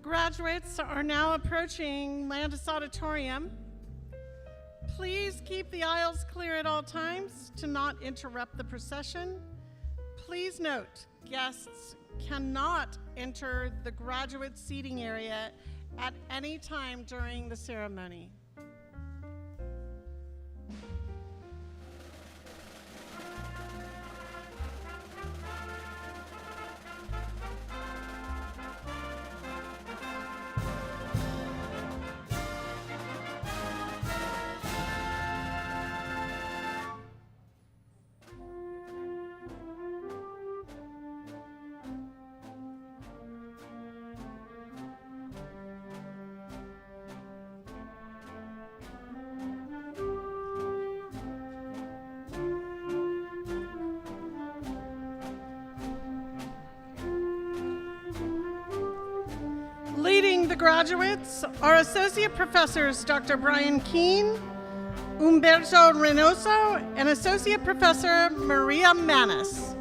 Graduates are now approaching Landis Auditorium. Please keep the aisles clear at all times to not interrupt the procession. Please note, guests cannot enter the graduate seating area at any time during the ceremony. Leading the graduates are Associate Professors Dr. Brian Keene, Umberto Reynoso, and Associate Professor Maria Manis.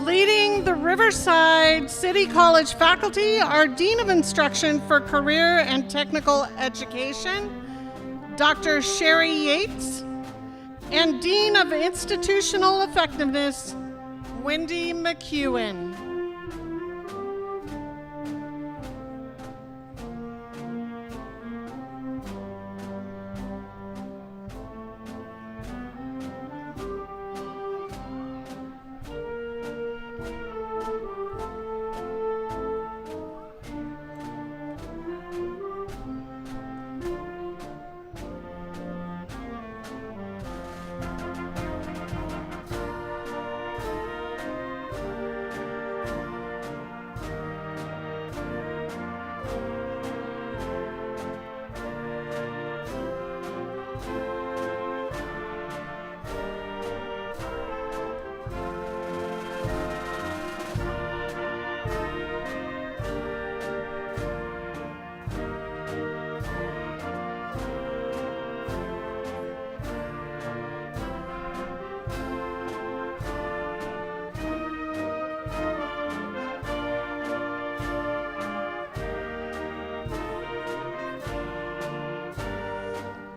Leading the Riverside City College faculty are Dean of Instruction for Career and Technical Education, Dr. Sherry Yates, and Dean of Institutional Effectiveness, Wendy McEwen.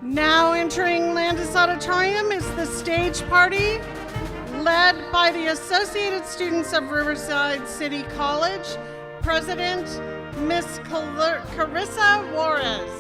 Now entering Landis Auditorium is the stage party, led by the Associated Students of Riverside City College, President Miss Carissa Juarez.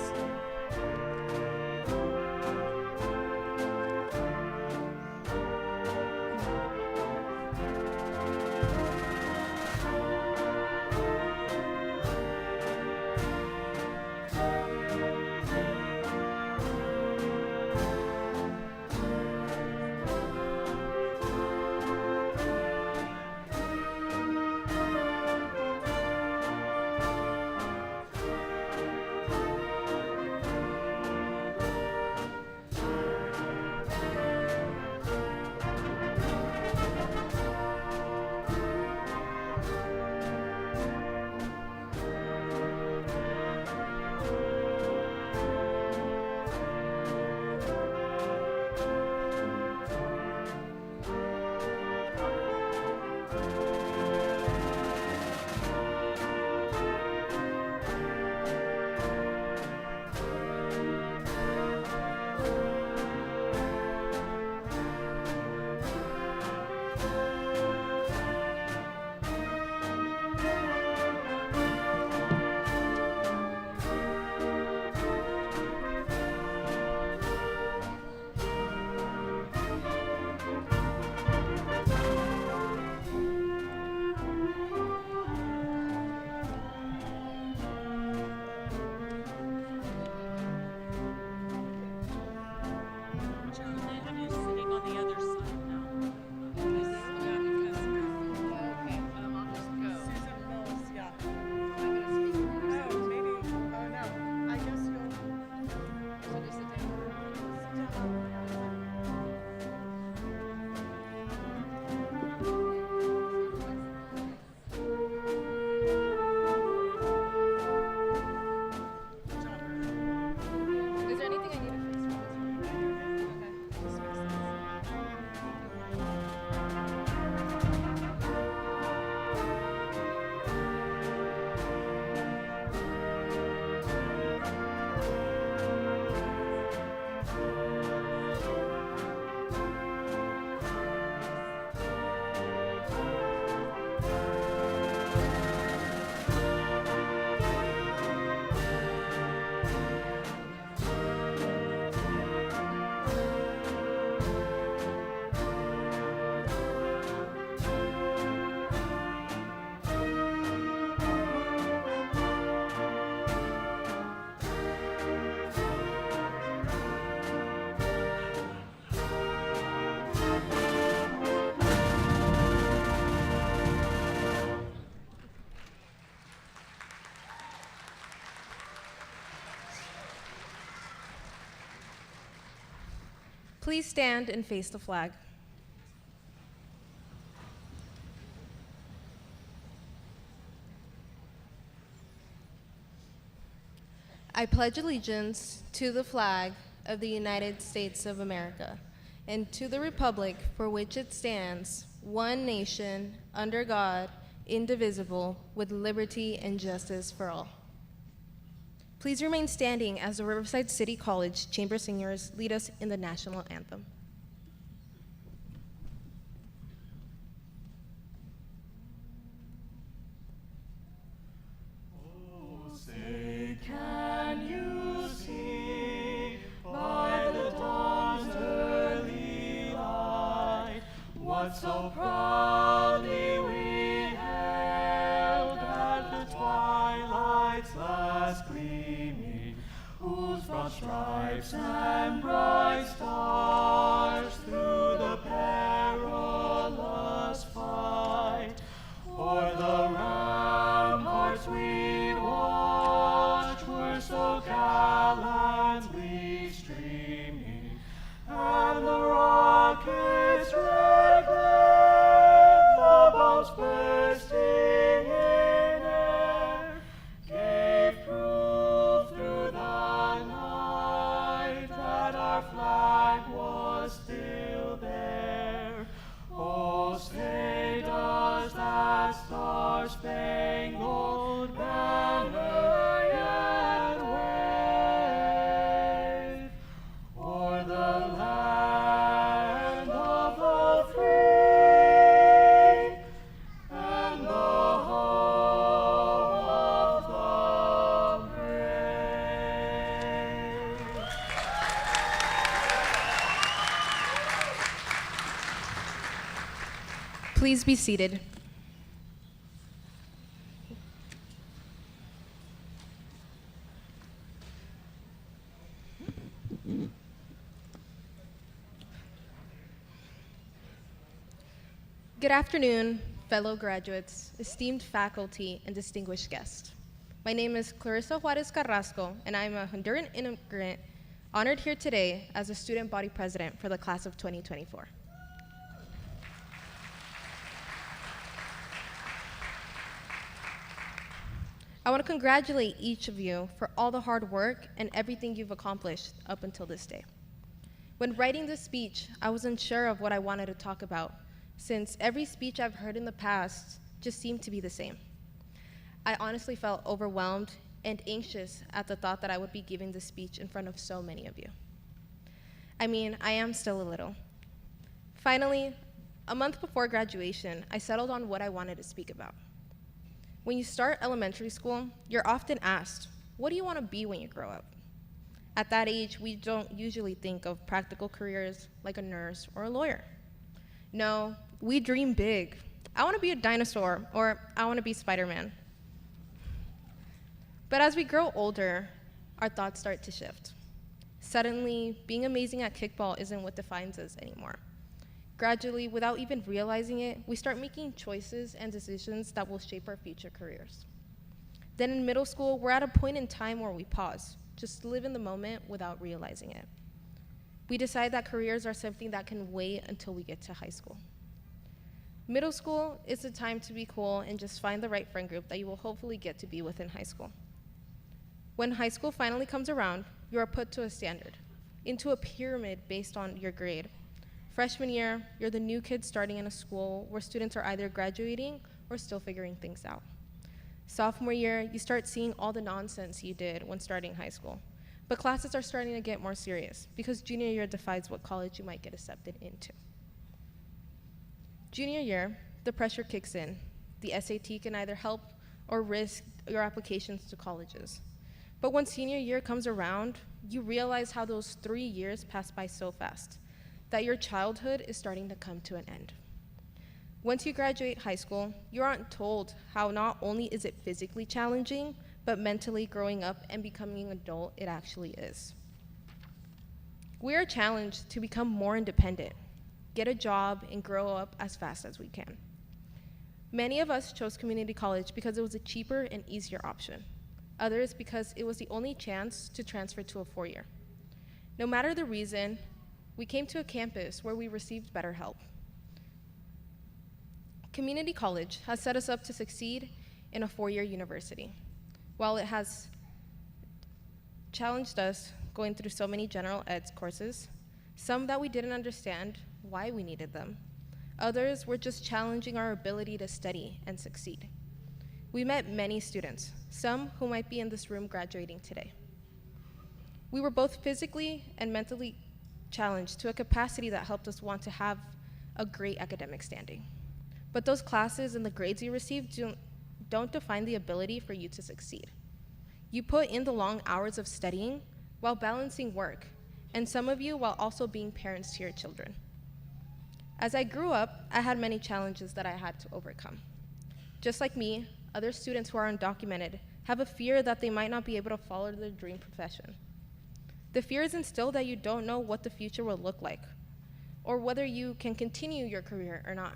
Please stand and face the flag. I pledge allegiance to the flag of the United States of America and to the republic for which it stands, one nation, under God, indivisible, with liberty and justice for all. Please remain standing as the Riverside City College Chamber Singers lead us in the national anthem. Oh, say, can you see by the dawn's early light what so proudly we hailed at the twilight's last gleaming, whose broad stripes and bright stars through the perilous fight o'er the ramparts we watched were so gallantly streaming, and the rockets' red glare, the bombs bursting in air, gave proof through the night that our flag was still there. Oh, say does that star-spangled banner yet wave o'er the land of the free and the home of the brave? Please be seated. Good afternoon, fellow graduates, esteemed faculty, and distinguished guests. My name is Clarissa Juarez Carrasco, and I am a Honduran immigrant honored here today as a student body president for the class of 2024. I want to congratulate each of you for all the hard work and everything you've accomplished up until this day. When writing this speech, I was unsure of what I wanted to talk about, since every speech I've heard in the past just seemed to be the same. I honestly felt overwhelmed and anxious at the thought that I would be giving this speech in front of so many of you. I mean, I am still a little. Finally, a month before graduation, I settled on what I wanted to speak about. When you start elementary school, you're often asked, what do you want to be when you grow up? At that age, we don't usually think of practical careers like a nurse or a lawyer. No, we dream big. I want to be a dinosaur, or I want to be Spider-Man. But as we grow older, our thoughts start to shift. Suddenly, being amazing at kickball isn't what defines us anymore. Gradually, without even realizing it, we start making choices and decisions that will shape our future careers. Then in middle school, we're at a point in time where we pause, just live in the moment without realizing it. We decide that careers are something that can wait until we get to high school. Middle school is the time to be cool and just find the right friend group that you will hopefully get to be with in high school. When high school finally comes around, you are put to a standard, into a pyramid based on your grade. Freshman year, you're the new kid starting in a school where students are either graduating or still figuring things out. Sophomore year, you start seeing all the nonsense you did when starting high school. But classes are starting to get more serious because junior year decides what college you might get accepted into. Junior year, the pressure kicks in. The SAT can either help or risk your applications to colleges. But when senior year comes around, you realize how those 3 years pass by so fast, that your childhood is starting to come to an end. Once you graduate high school, you aren't told how not only is it physically challenging, but mentally growing up and becoming an adult it actually is. We are challenged to become more independent, get a job, and grow up as fast as we can. Many of us chose community college because it was a cheaper and easier option. Others because it was the only chance to transfer to a 4-year. No matter the reason, We came to a campus where we received better help. Community college has set us up to succeed in a four-year university. While it has challenged us going through so many general ed courses, some that we didn't understand why we needed them. Others were just challenging our ability to study and succeed. We met many students, some who might be in this room graduating today. We were both physically and mentally challenged to a capacity that helped us want to have a great academic standing. But those classes and the grades you received don't define the ability for you to succeed. You put in the long hours of studying while balancing work, and some of you while also being parents to your children. As I grew up, I had many challenges that I had to overcome. Just like me, other students who are undocumented have a fear that they might not be able to follow their dream profession. The fear is instilled that you don't know what the future will look like, or whether you can continue your career or not.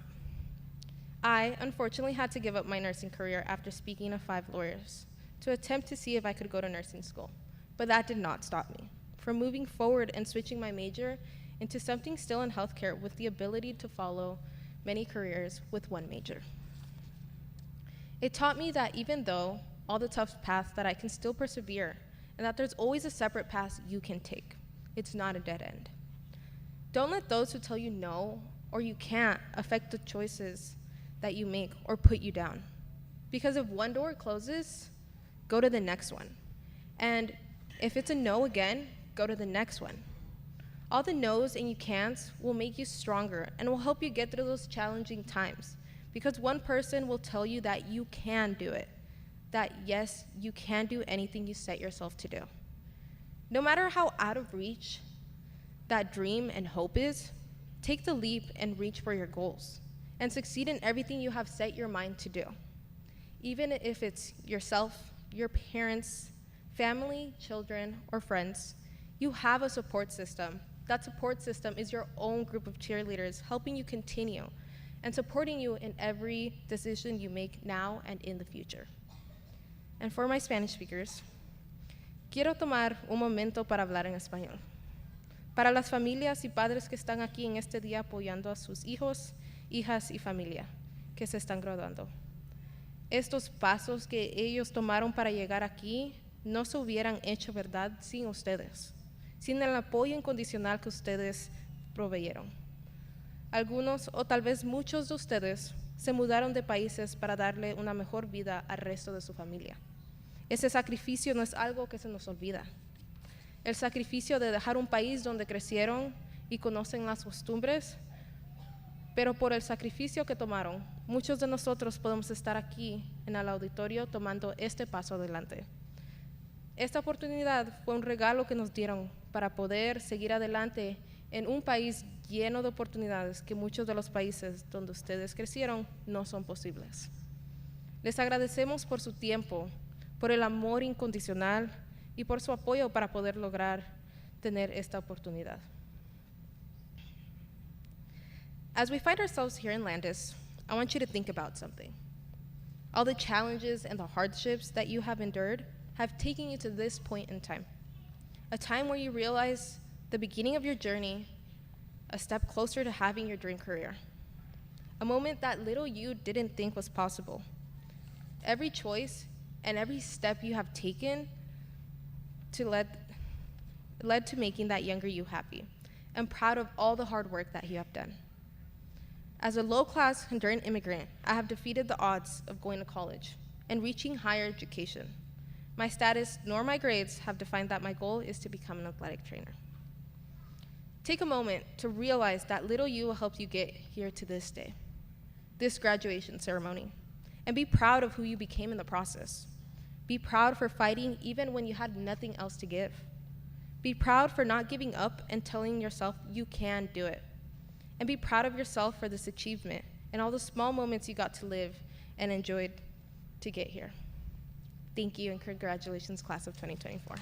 I, unfortunately, had to give up my nursing career after speaking to 5 lawyers to attempt to see if I could go to nursing school, but that did not stop me from moving forward and switching my major into something still in healthcare with the ability to follow many careers with one major. It taught me that even though all the tough paths, that I can still persevere and that there's always a separate path you can take. It's not a dead end. Don't let those who tell you no or you can't affect the choices that you make or put you down. Because if one door closes, go to the next one. And if it's a no again, go to the next one. All the no's and you can'ts will make you stronger and will help you get through those challenging times. Because one person will tell you that you can do it. That yes, you can do anything you set yourself to do. No matter how out of reach that dream and hope is, take the leap and reach for your goals and succeed in everything you have set your mind to do. Even if it's yourself, your parents, family, children, or friends, you have a support system. That support system is your own group of cheerleaders helping you continue and supporting you in every decision you make now and in the future. And for my Spanish speakers, quiero tomar un momento para hablar en español. Para las familias y padres que están aquí en este día apoyando a sus hijos, hijas y familia que se están graduando. Estos pasos que ellos tomaron para llegar aquí no se hubieran hecho verdad sin ustedes, sin el apoyo incondicional que ustedes proveyeron. Algunos o tal vez muchos de ustedes se mudaron de países para darle una mejor vida al resto de su familia. Ese sacrificio no es algo que se nos olvida. El sacrificio de dejar un país donde crecieron y conocen las costumbres, pero por el sacrificio que tomaron, muchos de nosotros podemos estar aquí en el auditorio tomando este paso adelante. Esta oportunidad fue un regalo que nos dieron para poder seguir adelante en un país lleno de oportunidades que muchos de los países donde ustedes crecieron no son posibles. Les agradecemos por su tiempo, por el amor incondicional y por su apoyo para poder lograr tener esta oportunidad. As we find ourselves here in Landis, I want you to think about something. All the challenges and the hardships that you have endured have taken you to this point in time. A time where you realize the beginning of your journey, a step closer to having your dream career. A moment that little you didn't think was possible. Every choice and every step you have taken led to making that younger you happy. I'm proud of all the hard work that you have done. As a low-class Honduran immigrant, I have defeated the odds of going to college and reaching higher education. My status nor my grades have defined that my goal is to become an athletic trainer. Take a moment to realize that little you will help you get here to this day, this graduation ceremony, and be proud of who you became in the process. Be proud for fighting even when you had nothing else to give. Be proud for not giving up and telling yourself you can do it. And be proud of yourself for this achievement and all the small moments you got to live and enjoyed to get here. Thank you and congratulations, class of 2024.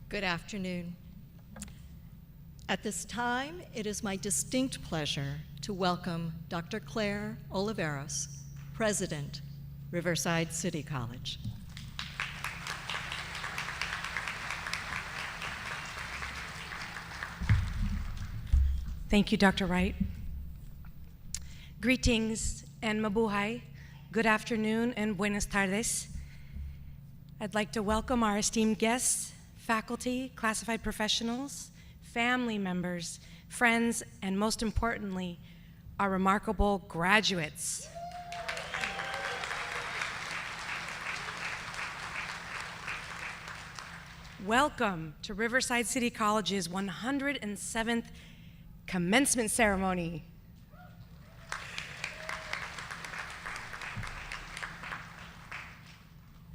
Good afternoon. At this time, it is my distinct pleasure to welcome Dr. Claire Oliveros, President, Riverside City College. Thank you, Dr. Wright. Greetings and mabuhay. Good afternoon and buenas tardes. I'd like to welcome our esteemed guests, faculty, classified professionals, family members, friends, and most importantly, our remarkable graduates. Welcome to Riverside City College's 107th Commencement Ceremony.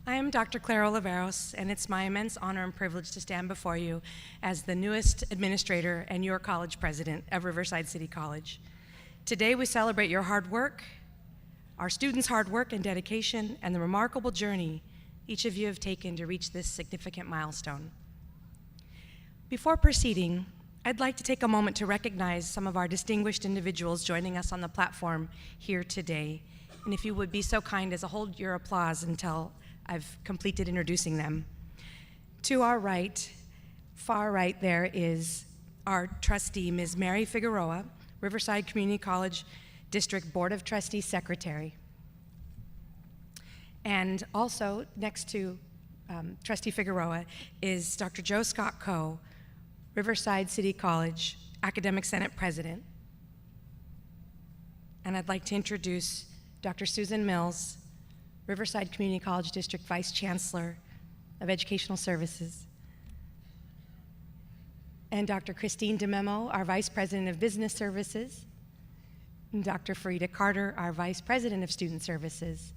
I am Dr. Clara Oliveros, and it's my immense honor and privilege to stand before you as the newest administrator and your college president of Riverside City College. Today we celebrate your hard work, our students' hard work and dedication, and the remarkable journey each of you have taken to reach this significant milestone. Before proceeding, I'd like to take a moment to recognize some of our distinguished individuals joining us on the platform here today. And if you would be so kind as to hold your applause until I've completed introducing them. To our right, far right there, is our trustee, Ms. Mary Figueroa, Riverside Community College District Board of Trustees Secretary. And also next to Trustee Figueroa is Dr. Joe Scott Coe, Riverside City College Academic Senate President. And I'd like to introduce Dr. Susan Mills, Riverside Community College District Vice Chancellor of Educational Services. And Dr. Christine DeMemo, our Vice President of Business Services. And Dr. Farida Carter, our Vice President of Student Services.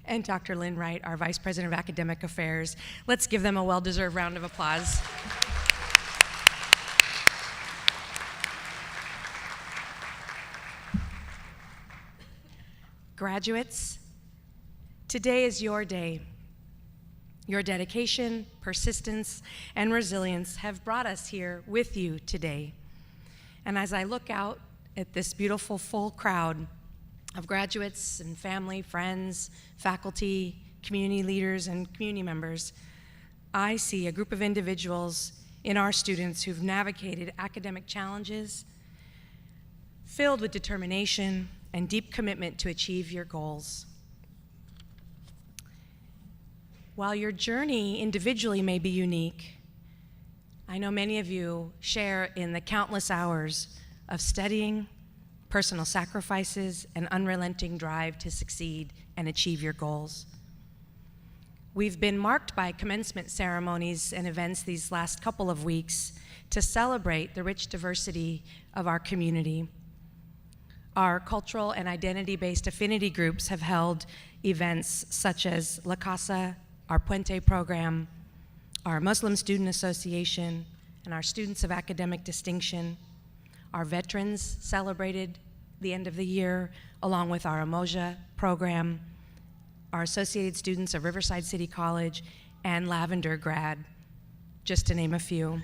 And Dr. Lynn Wright, our Vice President of Academic Affairs. Let's give them a well-deserved round of applause. Graduates, today is your day. Your dedication, persistence, and resilience have brought us here with you today. And as I look out at this beautiful full crowd of graduates and family, friends, faculty, community leaders, and community members, I see a group of individuals in our students who've navigated academic challenges, filled with determination and deep commitment to achieve your goals. While your journey individually may be unique, I know many of you share in the countless hours of studying, personal sacrifices, and unrelenting drive to succeed and achieve your goals. We've been marked by commencement ceremonies and events these last couple of weeks to celebrate the rich diversity of our community. Our cultural and identity-based affinity groups have held events such as La Casa, our Puente program, our Muslim Student Association, and our Students of Academic Distinction. Our veterans celebrated the end of the year, along with our Umoja program, our Associated Students of Riverside City College, and Lavender Grad, just to name a few.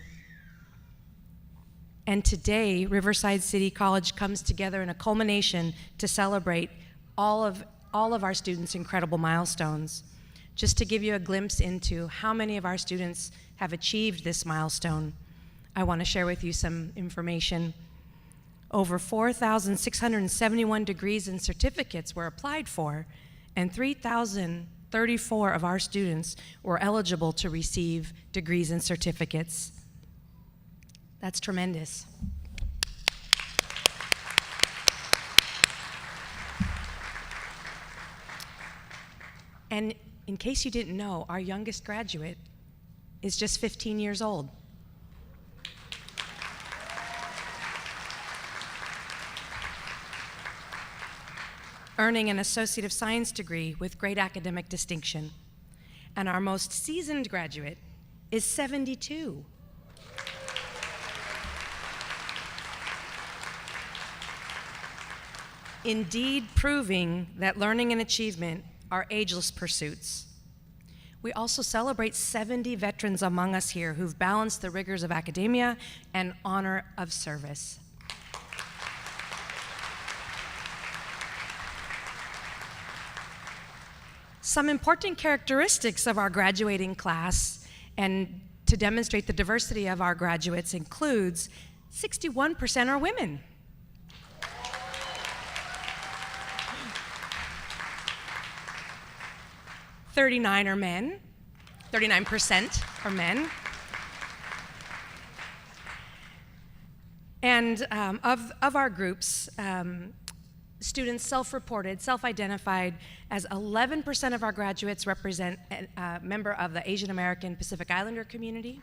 And today, Riverside City College comes together in a culmination to celebrate all of our students' incredible milestones. Just to give you a glimpse into how many of our students have achieved this milestone, I want to share with you some information. Over 4,671 degrees and certificates were applied for, and 3,034 of our students were eligible to receive degrees and certificates. That's tremendous. And in case you didn't know, our youngest graduate is just 15 years old. Earning an Associate of Science degree with great academic distinction. And our most seasoned graduate is 72. Indeed, proving that learning and achievement are ageless pursuits. We also celebrate 70 veterans among us here who've balanced the rigors of academia and honor of service. Some important characteristics of our graduating class and to demonstrate the diversity of our graduates includes 61% are women. 39 are men. 39% are men. And of our groups, students self-reported, self-identified as 11% of our graduates represent a member of the Asian American Pacific Islander community.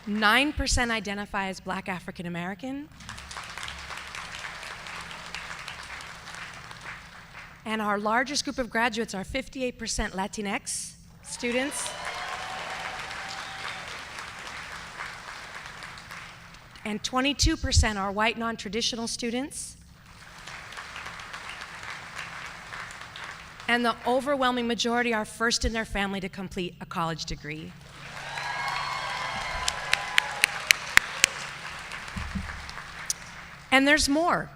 9% identify as Black African American. And our largest group of graduates are 58% Latinx students. And 22% are white non-traditional students. And the overwhelming majority are first in their family to complete a college degree. And there's more.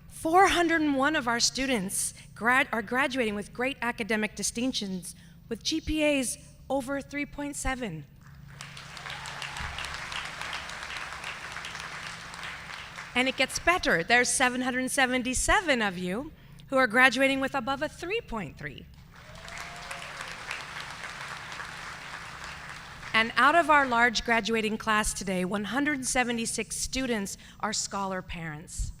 401 of our students are graduating with great academic distinctions with GPAs over 3.7. And it gets better. There's 777 of you who are graduating with above a 3.3. And out of our large graduating class today, 176 students are scholar parents.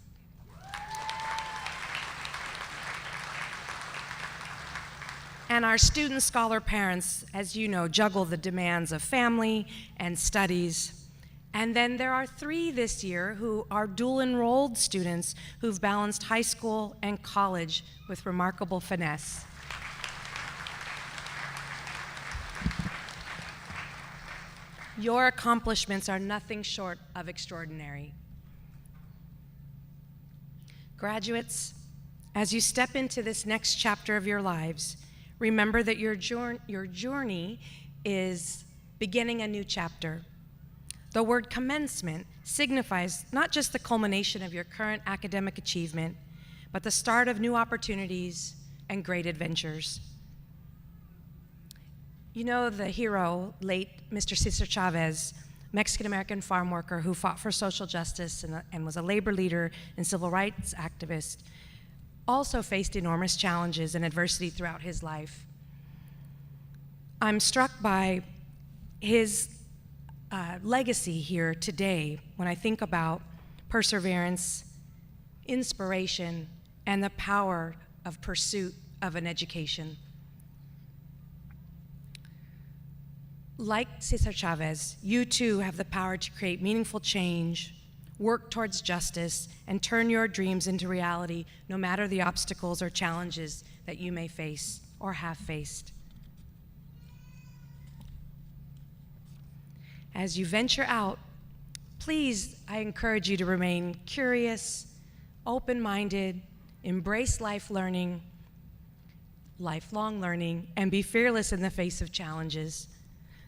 And our student scholar parents, as you know, juggle the demands of family and studies. And then there are 3 this year who are dual enrolled students who've balanced high school and college with remarkable finesse. Your accomplishments are nothing short of extraordinary. Graduates, as you step into this next chapter of your lives, remember that your journey is beginning a new chapter. The word commencement signifies not just the culmination of your current academic achievement, but the start of new opportunities and great adventures. You know the hero, late Mr. Cesar Chavez, Mexican-American farm worker who fought for social justice and was a labor leader and civil rights activist, also faced enormous challenges and adversity throughout his life. I'm struck by his legacy here today when I think about perseverance, inspiration, and the power of pursuit of an education. Like Cesar Chavez, you too have the power to create meaningful change, work towards justice, and turn your dreams into reality, no matter the obstacles or challenges that you may face or have faced. As you venture out, please, I encourage you to remain curious, open-minded, embrace lifelong learning, and be fearless in the face of challenges.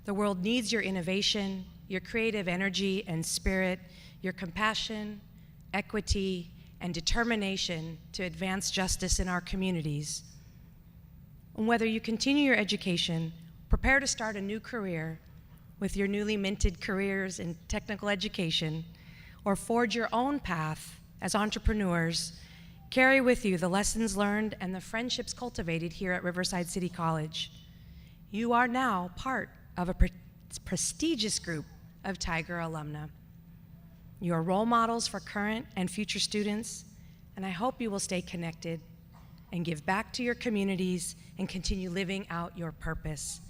The world needs your innovation, your creative energy and spirit, your compassion, equity, and determination to advance justice in our communities. And whether you continue your education, prepare to start a new career with your newly minted careers in technical education, or forge your own path as entrepreneurs, carry with you the lessons learned and the friendships cultivated here at Riverside City College. You are now part of a prestigious group of Tiger alumna. You are role models for current and future students, and I hope you will stay connected and give back to your communities and continue living out your purpose.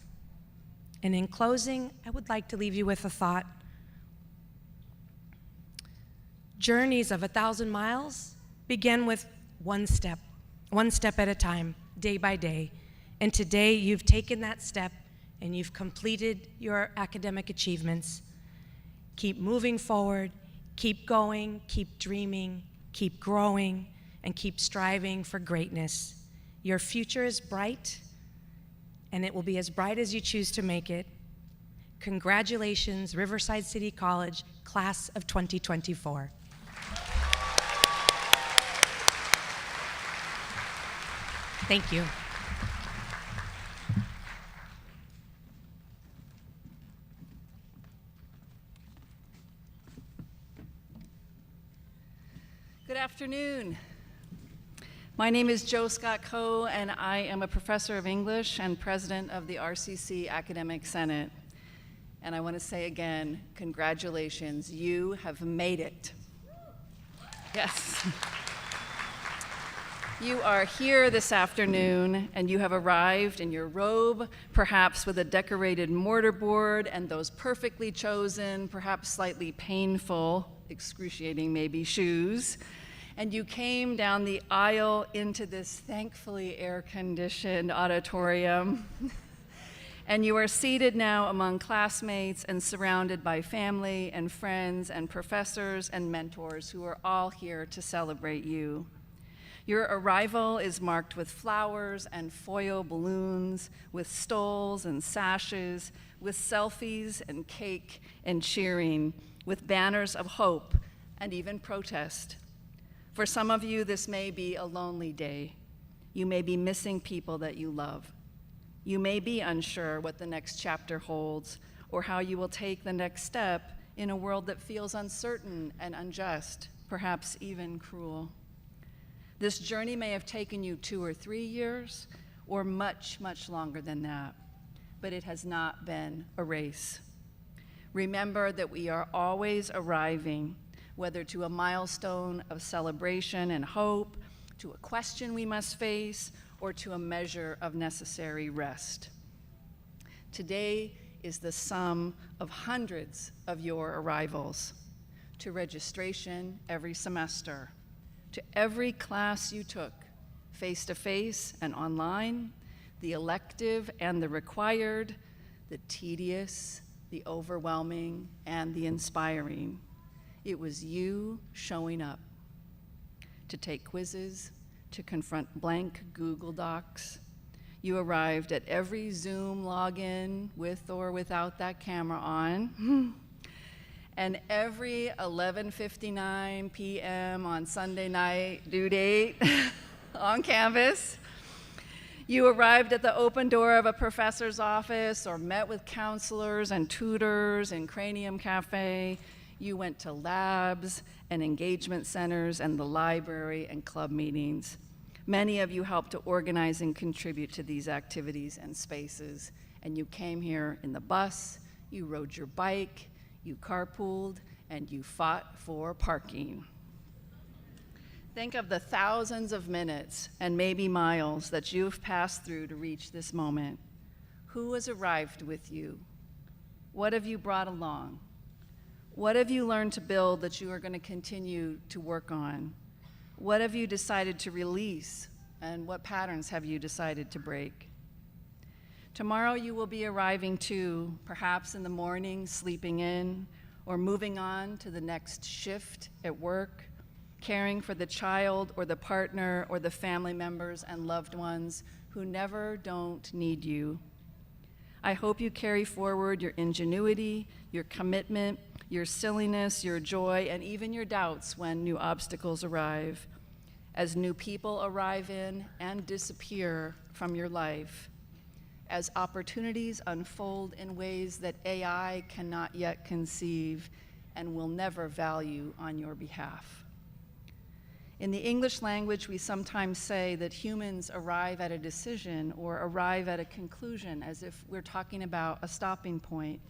And in closing, I would like to leave you with a thought. Journeys of 1,000 miles begin with one step at a time, day by day. And today you've taken that step and you've completed your academic achievements. Keep moving forward, keep going, keep dreaming, keep growing, and keep striving for greatness. Your future is bright, and it will be as bright as you choose to make it. Congratulations, Riverside City College, class of 2024. Thank you. Good afternoon. My name is Jo Scott Coe, and I am a professor of English and president of the RCC Academic Senate. And I want to say again, congratulations, you have made it. Yes. You are here this afternoon, and you have arrived in your robe, perhaps with a decorated mortarboard and those perfectly chosen, perhaps slightly painful, excruciating maybe, shoes. And you came down the aisle into this thankfully air-conditioned auditorium. And you are seated now among classmates and surrounded by family and friends and professors and mentors who are all here to celebrate you. Your arrival is marked with flowers and foil balloons, with stoles and sashes, with selfies and cake and cheering, with banners of hope and even protest. For some of you, this may be a lonely day. You may be missing people that you love. You may be unsure what the next chapter holds or how you will take the next step in a world that feels uncertain and unjust, perhaps even cruel. This journey may have taken you 2 or 3 years or much, much longer than that, but it has not been a race. Remember that we are always arriving, whether to a milestone of celebration and hope, to a question we must face, or to a measure of necessary rest. Today is the sum of hundreds of your arrivals, to registration every semester, to every class you took, face-to-face and online, the elective and the required, the tedious, the overwhelming, and the inspiring. It was you showing up to take quizzes, to confront blank Google Docs. You arrived at every Zoom login with or without that camera on. And every 11:59 p.m. on Sunday night due date on campus. You arrived at the open door of a professor's office or met with counselors and tutors in Cranium Cafe. You went to labs and engagement centers and the library and club meetings. Many of you helped to organize and contribute to these activities and spaces. And you came here in the bus, you rode your bike, you carpooled, and you fought for parking. Think of the thousands of minutes and maybe miles that you've passed through to reach this moment. Who has arrived with you? What have you brought along? What have you learned to build that you are going to continue to work on? What have you decided to release, and what patterns have you decided to break? Tomorrow you will be arriving too, perhaps in the morning, sleeping in, or moving on to the next shift at work, caring for the child or the partner or the family members and loved ones who never don't need you. I hope you carry forward your ingenuity, your commitment, your silliness, your joy, and even your doubts when new obstacles arrive, as new people arrive in and disappear from your life, as opportunities unfold in ways that AI cannot yet conceive and will never value on your behalf. In the English language, we sometimes say that humans arrive at a decision or arrive at a conclusion as if we're talking about a stopping point.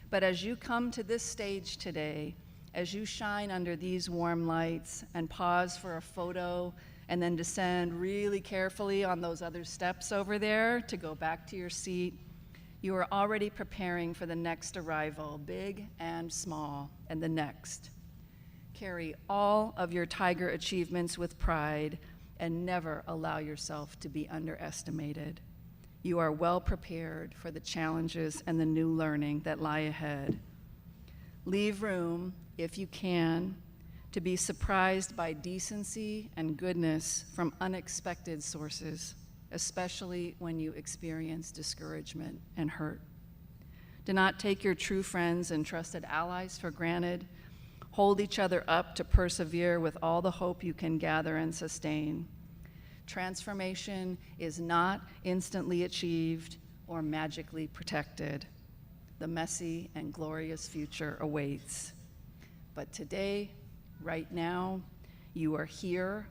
But as you come to this stage today, as you shine under these warm lights and pause for a photo and then descend really carefully on those other steps over there to go back to your seat, you are already preparing for the next arrival, big and small, and the next. Carry all of your Tiger achievements with pride and never allow yourself to be underestimated. You are well prepared for the challenges and the new learning that lie ahead. Leave room, if you can, to be surprised by decency and goodness from unexpected sources, especially when you experience discouragement and hurt. Do not take your true friends and trusted allies for granted. Hold each other up to persevere with all the hope you can gather and sustain. Transformation is not instantly achieved or magically protected. The messy and glorious future awaits. But today, right now, you are here.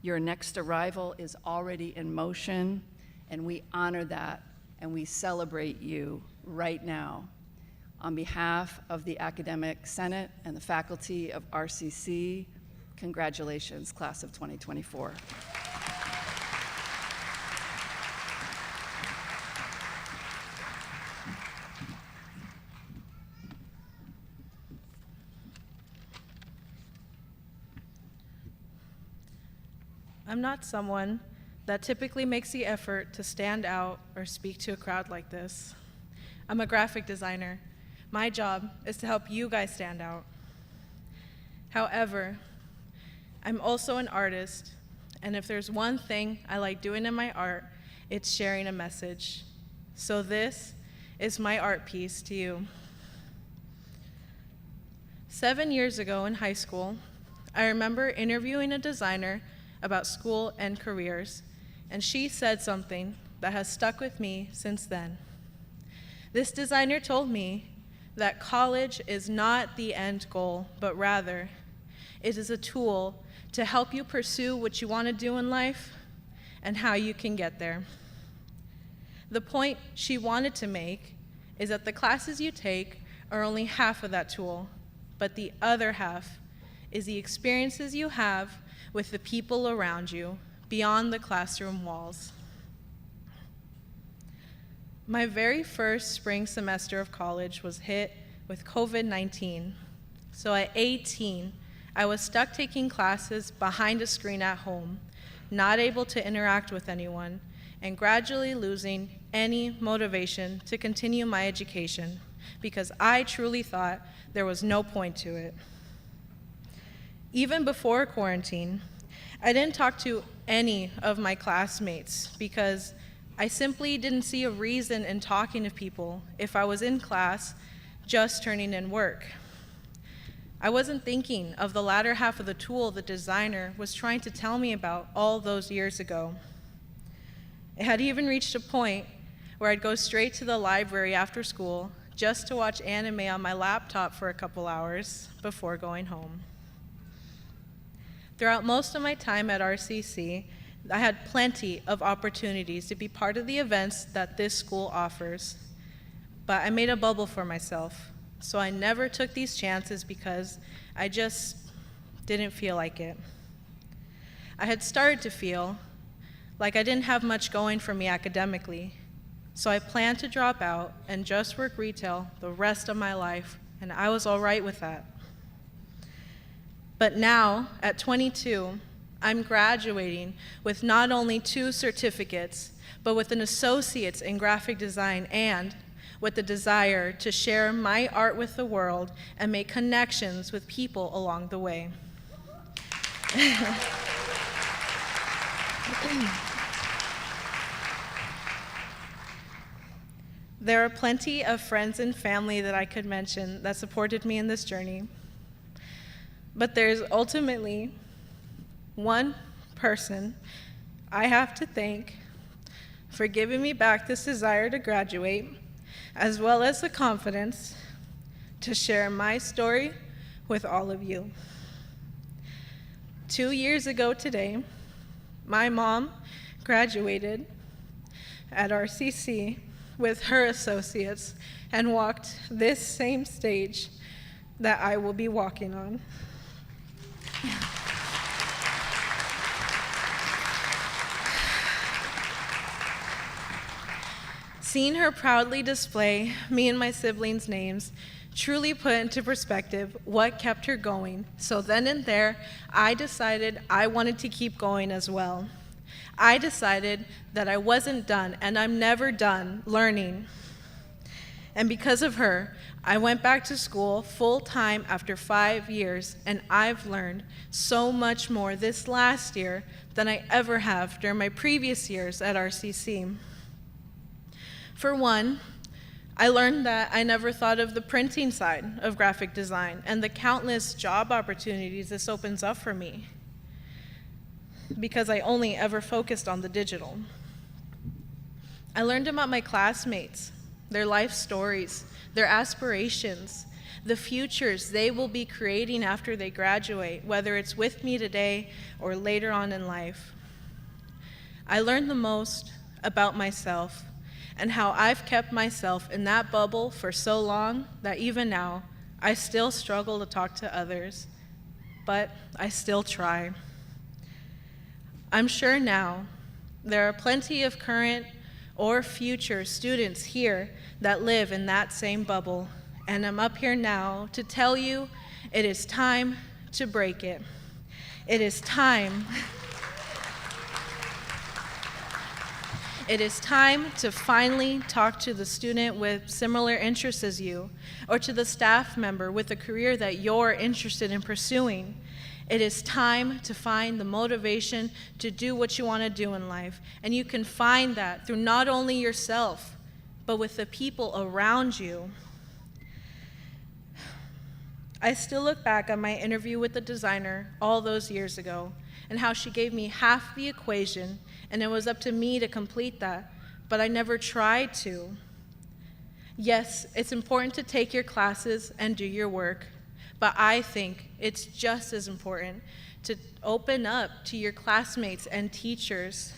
Your next arrival is already in motion, and we honor that and we celebrate you right now. On behalf of the Academic Senate and the faculty of RCC, congratulations, class of 2024. I'm not someone that typically makes the effort to stand out or speak to a crowd like this. I'm a graphic designer. My job is to help you guys stand out. However, I'm also an artist, and if there's one thing I like doing in my art, it's sharing a message. So this is my art piece to you. 7 years ago in high school, I remember interviewing a designer about school and careers, and she said something that has stuck with me since then. This designer told me that college is not the end goal, but rather it is a tool to help you pursue what you want to do in life and how you can get there. The point she wanted to make is that the classes you take are only half of that tool, but the other half is the experiences you have with the people around you beyond the classroom walls. My very first spring semester of college was hit with COVID-19. So at 18, I was stuck taking classes behind a screen at home, not able to interact with anyone, and gradually losing any motivation to continue my education because I truly thought there was no point to it. Even before quarantine, I didn't talk to any of my classmates because I simply didn't see a reason in talking to people if I was in class just turning in work. I wasn't thinking of the latter half of the tool the designer was trying to tell me about all those years ago. It had even reached a point where I'd go straight to the library after school just to watch anime on my laptop for a couple hours before going home. Throughout most of my time at RCC, I had plenty of opportunities to be part of the events that this school offers, but I made a bubble for myself, so I never took these chances because I just didn't feel like it. I had started to feel like I didn't have much going for me academically, so I planned to drop out and just work retail the rest of my life, and I was all right with that. But now, at 22, I'm graduating with not only 2 certificates, but with an associate's in graphic design and with the desire to share my art with the world and make connections with people along the way. There are plenty of friends and family that I could mention that supported me in this journey. But there's ultimately one person I have to thank for giving me back this desire to graduate, as well as the confidence to share my story with all of you. 2 years ago today, my mom graduated at RCC with her associates and walked this same stage that I will be walking on. Seeing her proudly display me and my siblings' names truly put into perspective what kept her going. So then and there, I decided I wanted to keep going as well. I decided that I wasn't done, and I'm never done learning. And because of her, I went back to school full-time after 5 years, and I've learned so much more this last year than I ever have during my previous years at RCC. For one, I learned that I never thought of the printing side of graphic design and the countless job opportunities this opens up for me. because I only ever focused on the digital. I learned about my classmates, their life stories, their aspirations, the futures they will be creating after they graduate, whether it's with me today or later on in life. I learned the most about myself and how I've kept myself in that bubble for so long that even now, I still struggle to talk to others, but I still try. I'm sure now there are plenty of current or future students here that live in that same bubble, and I'm up here now to tell you it is time to break it. It is time. It is time to finally talk to the student with similar interests as you, or to the staff member with a career that you're interested in pursuing. It is time to find the motivation to do what you want to do in life. And you can find that through not only yourself, but with the people around you. I still look back on my interview with the designer all those years ago and how she gave me half the equation and it was up to me to complete that, but I never tried to. Yes, it's important to take your classes and do your work, but I think it's just as important to open up to your classmates and teachers,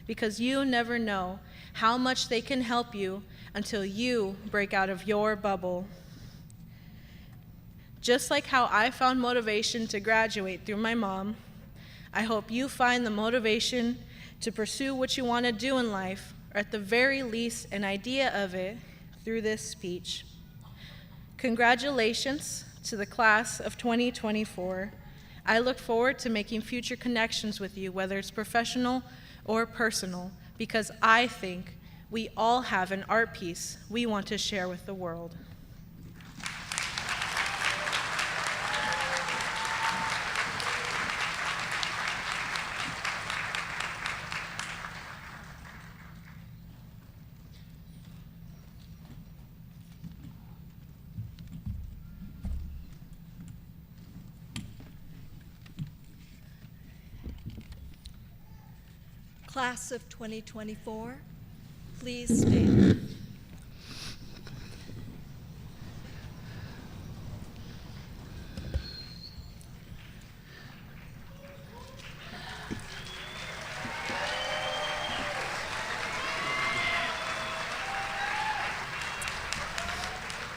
because you never know how much they can help you until you break out of your bubble. Just like how I found motivation to graduate through my mom, I hope you find the motivation to pursue what you want to do in life, or at the very least, an idea of it, through this speech. Congratulations to the class of 2024. I look forward to making future connections with you, whether it's professional or personal, because I think we all have an art piece we want to share with the world. Class of 2024, please stand.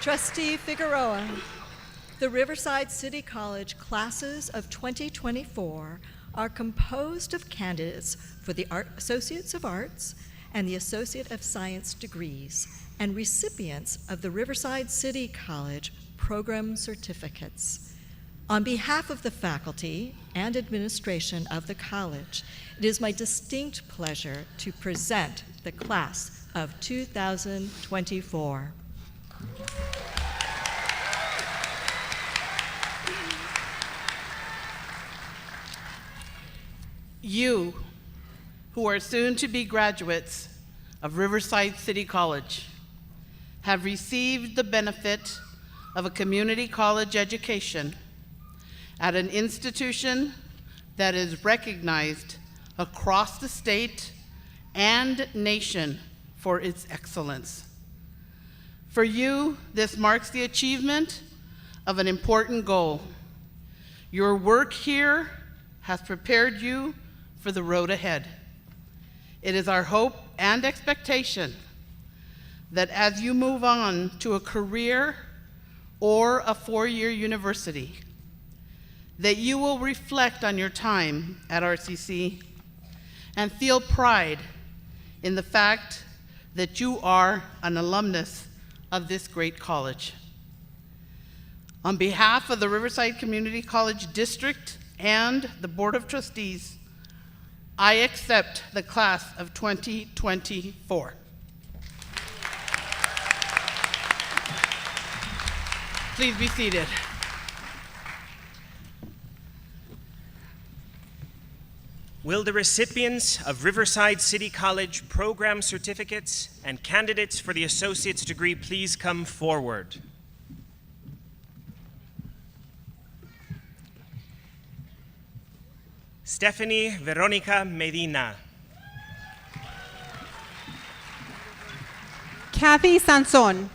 Trustee Figueroa, the Riverside City College classes of 2024 are composed of candidates for the Associates of Arts and the Associate of Science degrees and recipients of the Riverside City College program certificates. On behalf of the faculty and administration of the college, it is my distinct pleasure to present the class of 2024. You, who are soon to be graduates of Riverside City College, have received the benefit of a community college education at an institution that is recognized across the state and nation for its excellence. For you, this marks the achievement of an important goal. Your work here has prepared you for the road ahead. It is our hope and expectation that as you move on to a career or a four-year university, that you will reflect on your time at RCC and feel pride in the fact that you are an alumnus of this great college. On behalf of the Riverside Community College District and the Board of Trustees, I accept the class of 2024. Please be seated. Will the recipients of Riverside City College program certificates and candidates for the associate's degree please come forward? Stephanie Veronica Medina. Kathy Sanson.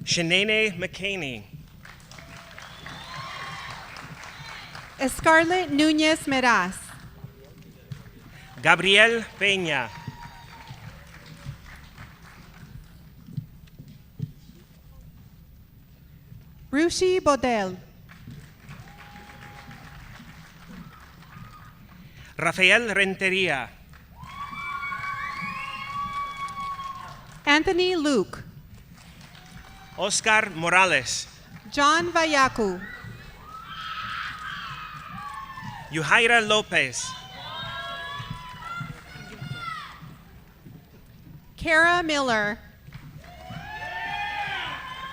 Shanae McCaney. Scarlett Núñez Meraz. Gabriel Peña. Rushi Bodel. Rafael Renteria. Anthony Luke. Oscar Morales. John Vallacu. Yuhaira Lopez. Kara Miller.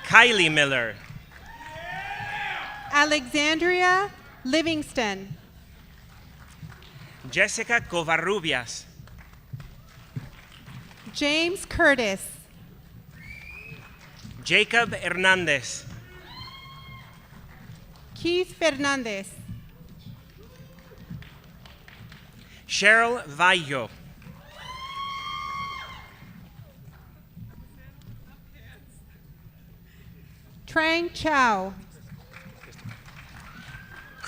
Kylie Miller. Alexandria Livingston. Jessica Covarrubias. James Curtis. Jacob Hernandez. Keith Fernandez. Cheryl Vallo. Trang Chow.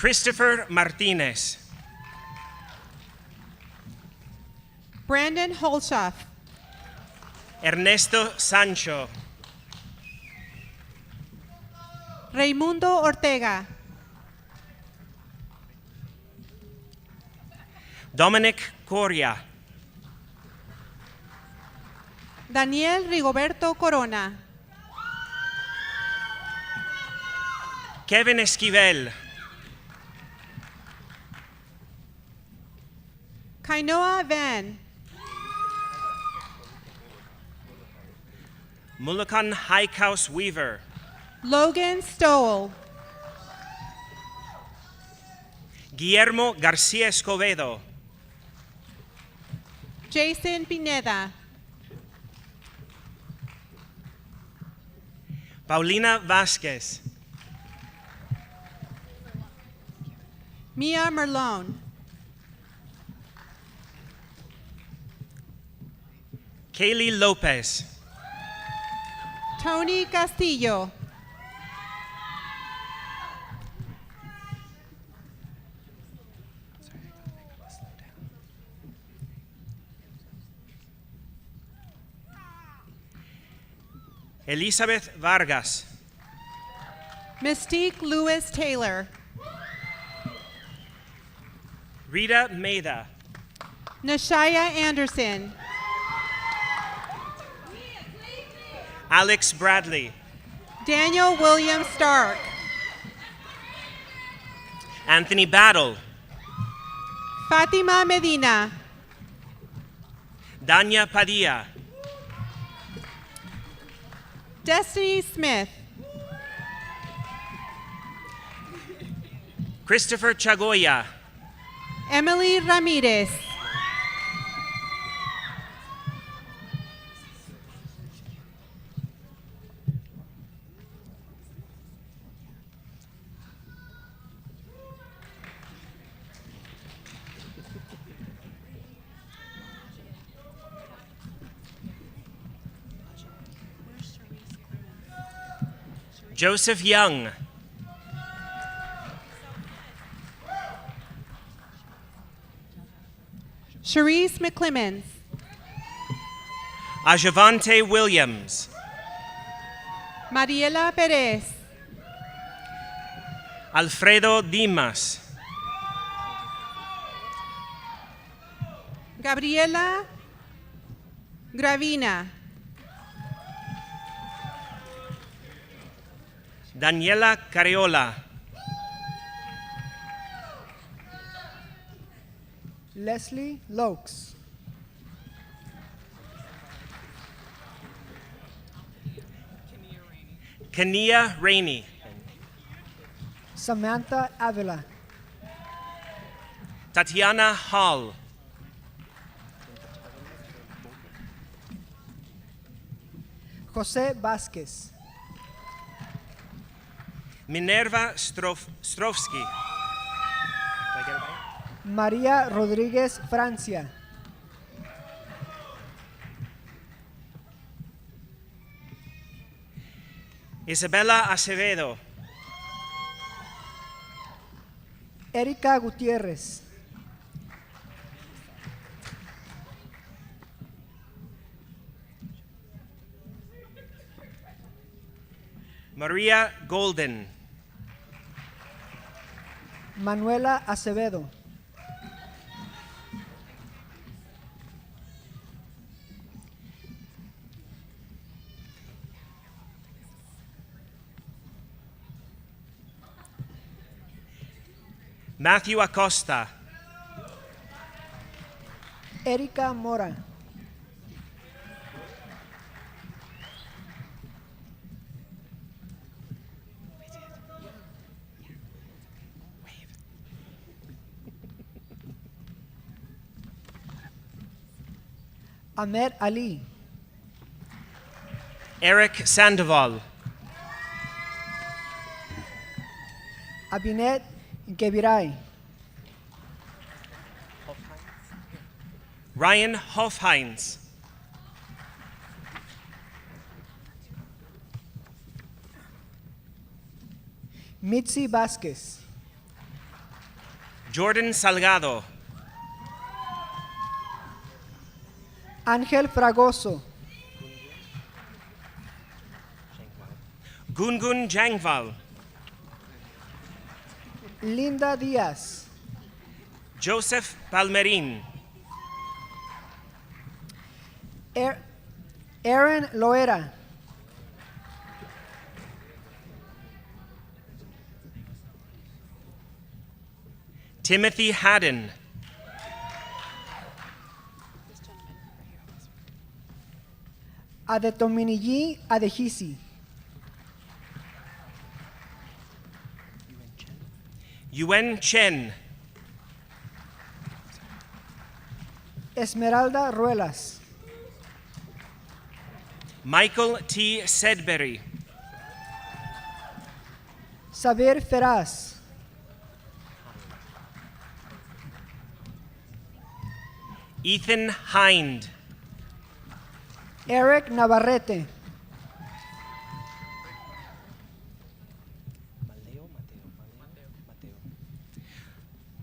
Christopher Martinez. Brandon Holshoff. Ernesto Sancho. Raimundo Ortega. Dominic Coria. Daniel Rigoberto Corona. Kevin Esquivel. Kainoa Van. Mulakan Highhouse Weaver. Logan Stowell. Guillermo Garcia Escobedo. Jason Pineda. Paulina Vasquez. Mia Merlone. Kaylee Lopez. Tony Castillo. Elizabeth Vargas. Mystique Lewis Taylor. Rita Maida. Nashaya Anderson. Alex Bradley. Daniel William Stark. Anthony Battle. Fatima Medina. Danya Padilla. Destiny Smith. Christopher Chagoya. Emily Ramirez. Joseph Young. Cherise McClemens. Ajavante Williams. Mariela Perez. Alfredo Dimas. Gabriela Gravina. Daniela Cariola. Leslie Lokes. Kania Rainey. Samantha Avila. Tatiana Hall. José Vázquez. Minerva Strovsky. Did I get it right? María Rodríguez Francia. Isabella Acevedo. Erika Gutiérrez. Maria Golden. Manuela Acevedo. Matthew Acosta. Erika Mora. Ahmed Ali. Eric Sandoval. Abinet Gebirai. Ryan Hofheinz. Mitzi Vázquez. Jordan Salgado. Ángel Fragoso. Gungun Jangval. Linda Díaz. Joseph Palmerin. Aaron Loera. Timothy Haddon. Adetominiji Adehisi. Yuen Chen. Esmeralda Ruelas. Michael T. Sedbury. Saber Feraz. Ethan Hind. Eric Navarrete.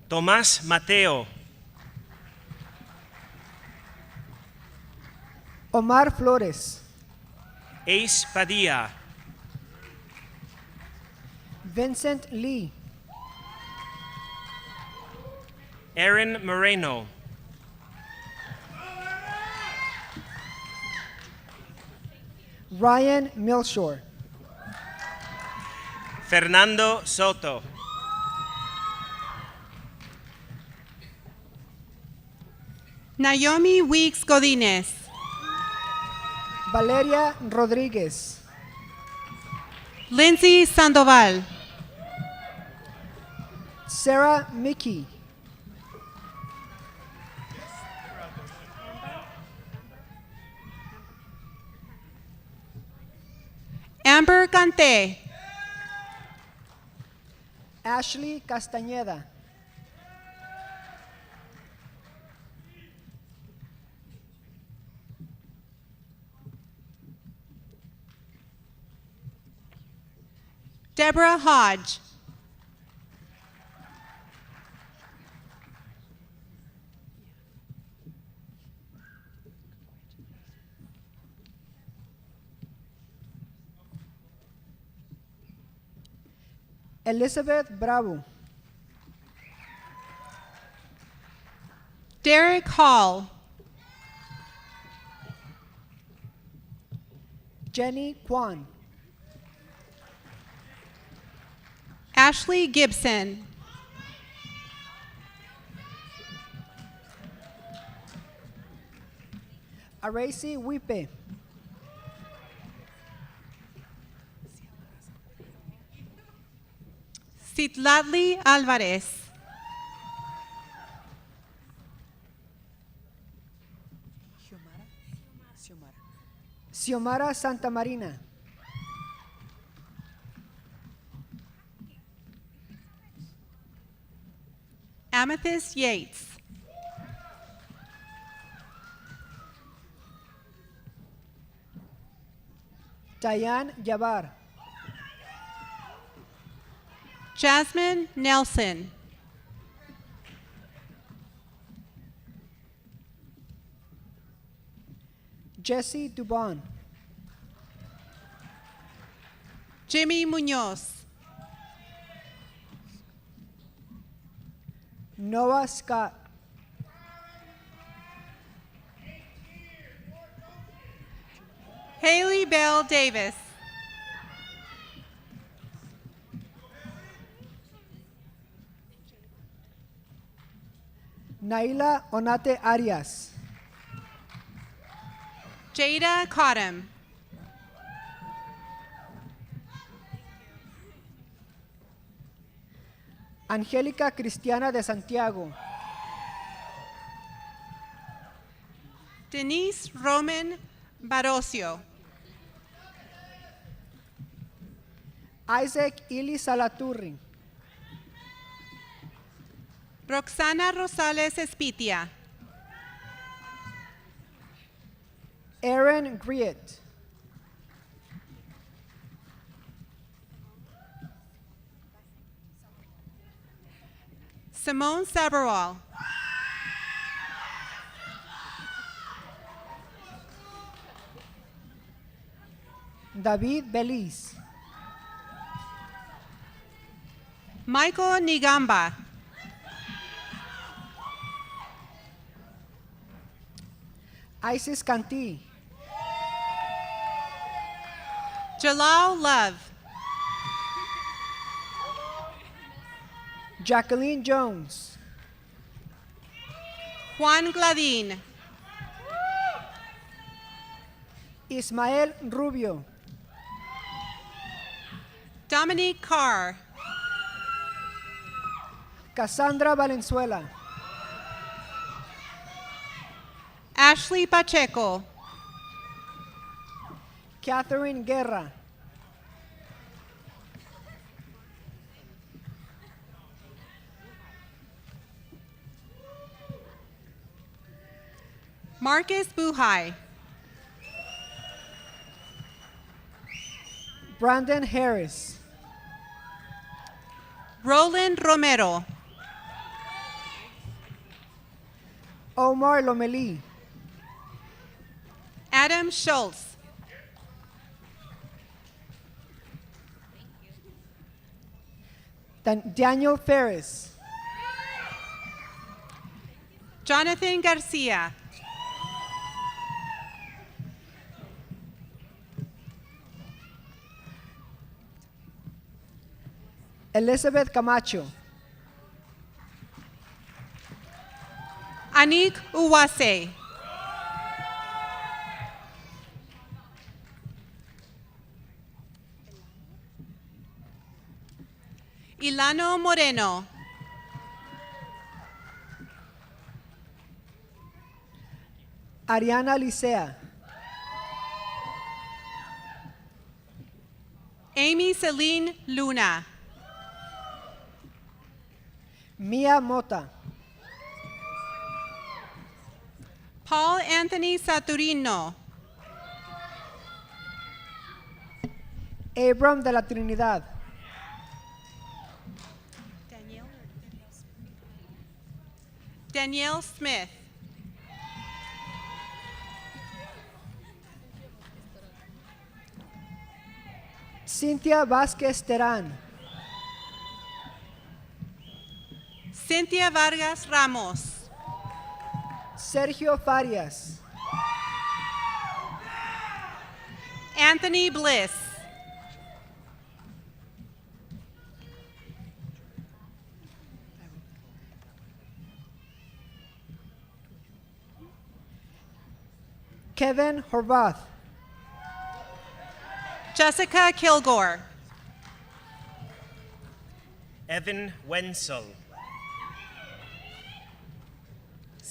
Tomás Mateo. Omar Flores. Ace Padilla. Vincent Lee. Aaron Moreno. Ryan Milshore. Fernando Soto. Naomi Weeks Godínez. Valeria Rodríguez. Lindsay Sandoval. Sarah Mickey. Amber Canté. Ashley Castañeda. Deborah Hodge. Elizabeth Bravo. Derek Hall. Jenny Kwan. Ashley Gibson. Aracy Wipe. Citlali Alvarez. Xiomara Santa Marina. Amethyst Yates. Diane Yabar. Jasmine Nelson. Jesse Dubon. Jimmy Munoz. Noah Scott. Haley Bell Davis. Naila Onate Arias. Jada Cottom. Angélica Cristiana de Santiago. Denise Roman Barocio. Isaac Ili Salaturri. Roxana Rosales Espitia. Aaron Griet. Simone Sabarwal. David Beliz. Michael Nigamba. Isis Canty. Jalal Love. Jacqueline Jones. Juan Gladin. Ismael Rubio. Dominique Carr. Cassandra Valenzuela. Ashley Pacheco. Catherine Guerra. Marcus Buhai. Brandon Harris. Roland Romero. Omar Lomeli. Adam Schultz. Daniel Ferris. Jonathan Garcia. Elizabeth Camacho. Anik Uwase. Ilano Moreno. Ariana Licea. Amy Celine Luna. Mia Mota. Paul Anthony Saturino. Abram de la Trinidad. Danielle Smith. Cynthia Vázquez Terán. Cynthia Vargas Ramos. Sergio Farias. Anthony Bliss. Kevin Horvath. Jessica Kilgore. Evan Wenzel.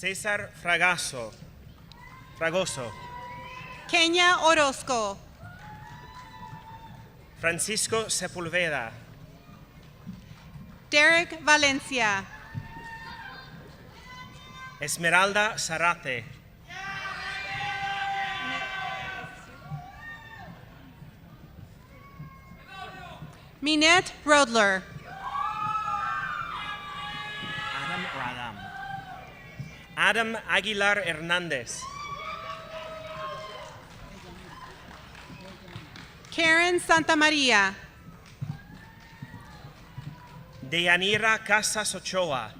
Cesar Fragoso. Kenya Orozco. Francisco Sepulveda, Derek Valencia. Esmeralda Zarate, Minette Brodler. Adam Aguilar Hernandez, Karen Santamaria. Deyanira Casas Ochoa,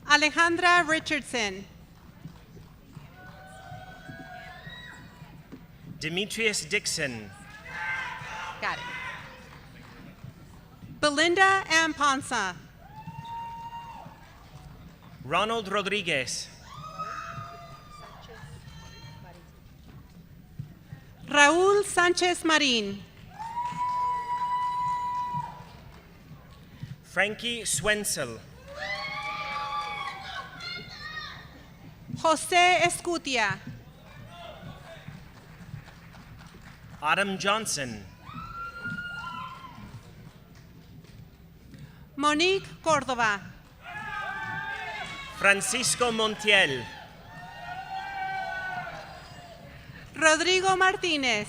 Alejandra Richardson. Demetrius Dixon, Got it. Belinda Amponsa. Ronald Rodriguez, Raúl Sánchez Marín. Frankie Swensel, José Escutia. Autumn Johnson, Monique Córdoba. Francisco Montiel, Rodrigo Martínez.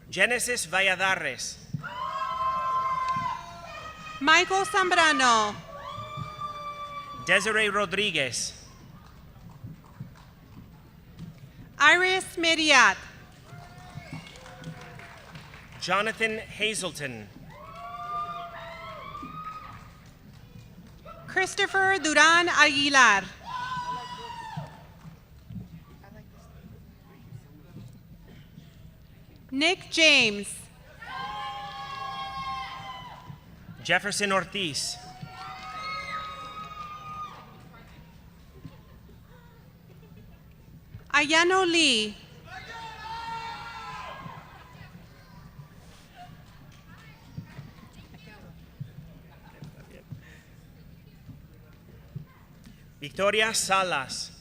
Genesis Valladares, Michael Zambrano. Desiree Rodriguez, Iris Meriat. Jonathan Hazelton, Christopher Duran Aguilar. Nick James. Jefferson Ortiz, Ayano Lee. Victoria Salas,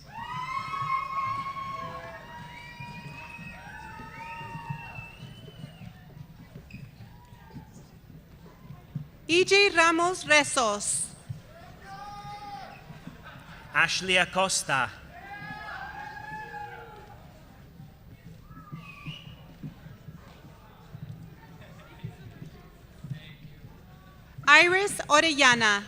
E.J. Ramos Rezos. Ashley Acosta, Iris Orellana.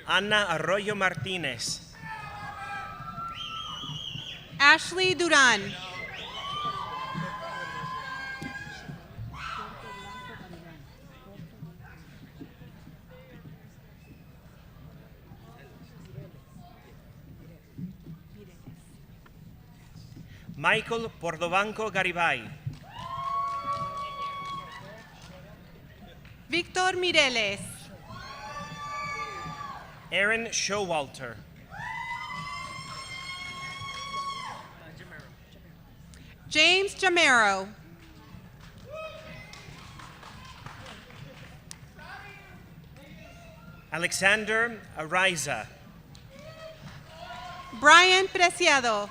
Ana Arroyo Martinez, Ashley Duran. Michael Pordobanco Garibay, Víctor Mireles. Aaron Showalter, James Jamero. Alexander Ariza, Brian Preciado.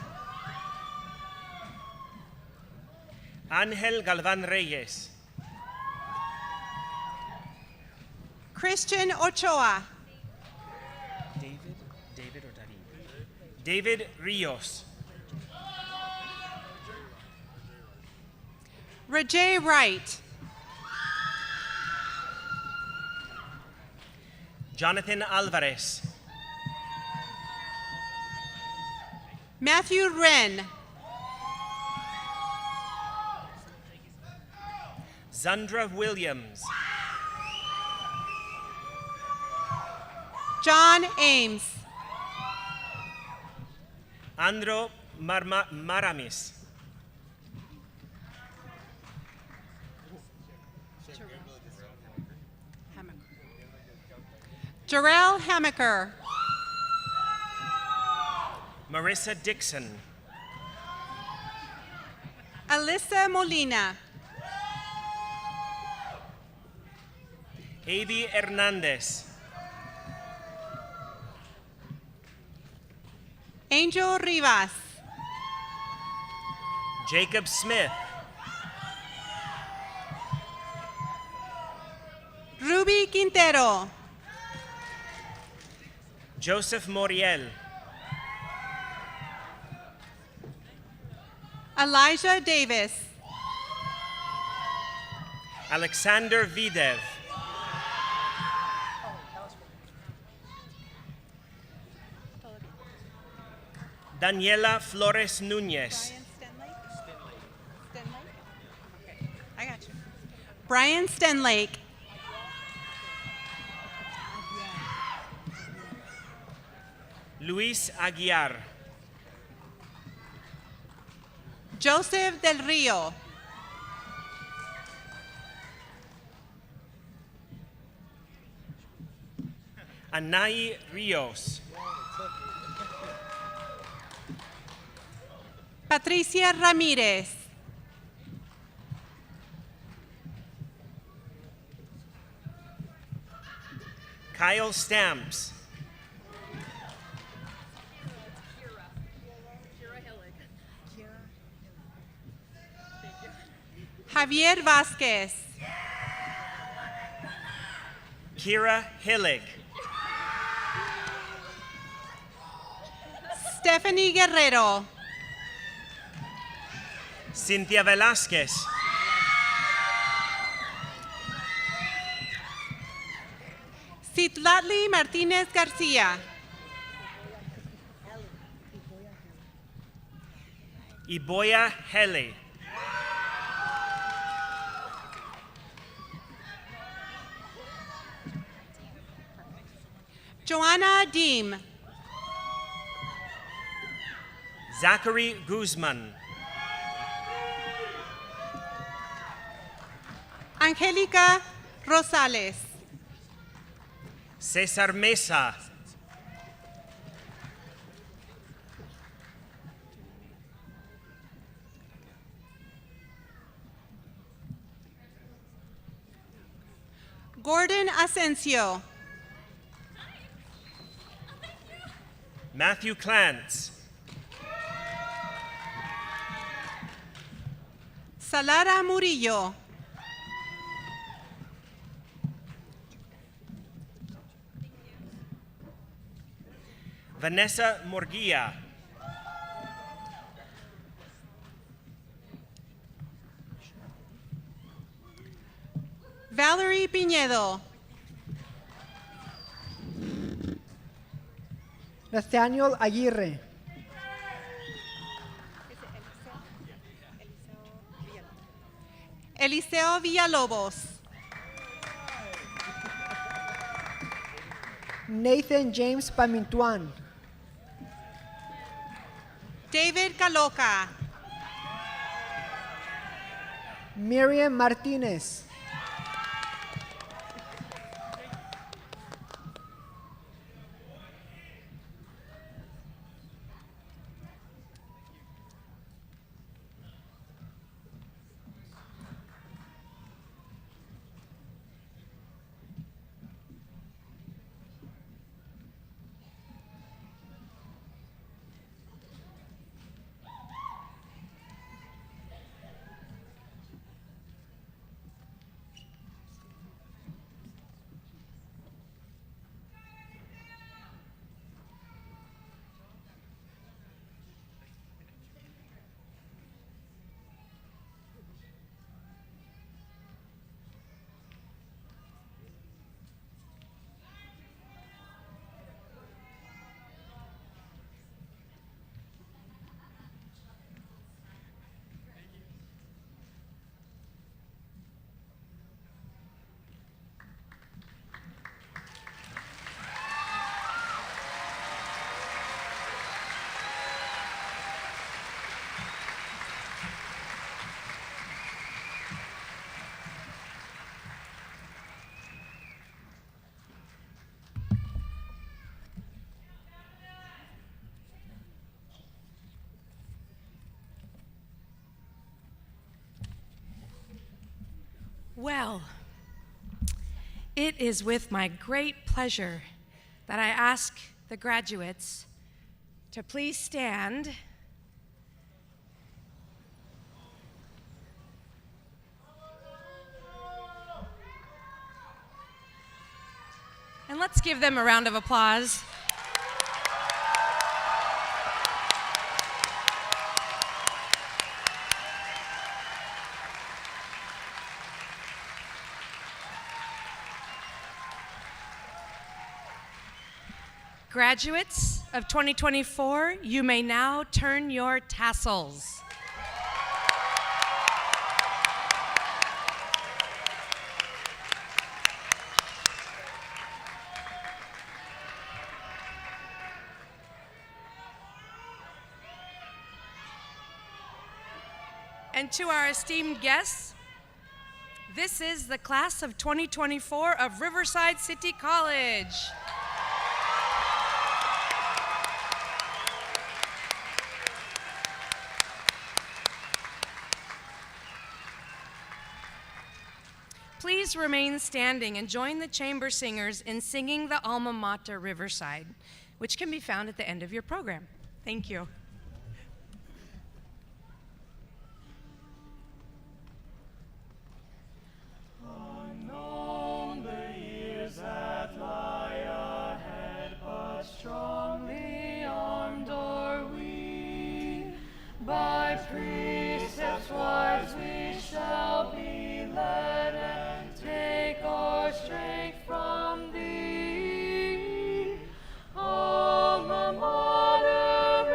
Ángel Galván Reyes, Christian Ochoa. David Rios, Rajay Wright. Jonathan Alvarez, Matthew Wren. Zandra Williams, John Ames. Andro Maramis, Jarrell Hamaker. Marissa Dixon, Alyssa Molina. Heidi Hernandez. Angel Rivas. Jacob Smith. Ruby Quintero. Joseph Moriel. Elijah Davis. Alexander Videv. Daniela Flores Nunez. I got you. Brian Stenlake. Luis Aguiar. Joseph Del Rio. Anai Rios. Patricia Ramirez. Kyle Stamps. Javier Vázquez. Kira Hillig. Stephanie Guerrero. Cynthia Velázquez. Citlatli Martínez García. Iboya Hele. Joanna Deem. Zachary Guzman. Angélica Rosales. Cesar Mesa. Gordon Asensio. Matthew Clance. Salara Murillo. Vanessa Morguia. Valerie Pinedo. Nathaniel Aguirre. Eliseo Villalobos. Nathan James Pamintuan. David Caloca. Miriam Martinez. Well, it is with my great pleasure that I ask the graduates to please stand and let's give them a round of applause. Graduates of 2024, you may now turn your tassels. And to our esteemed guests, this is the class of 2024 of Riverside City College. Please remain standing and join the chamber singers in singing the Alma Mater Riverside, which can be found at the end of your program. Thank you. Unknown the years that lie ahead, but strongly armed are we. By precepts wise we shall be led, and take our strength from thee. Alma Mater,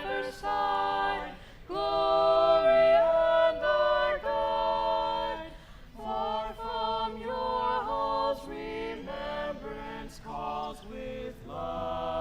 Riverside, glory and our guide. Far from your halls remembrance calls with love.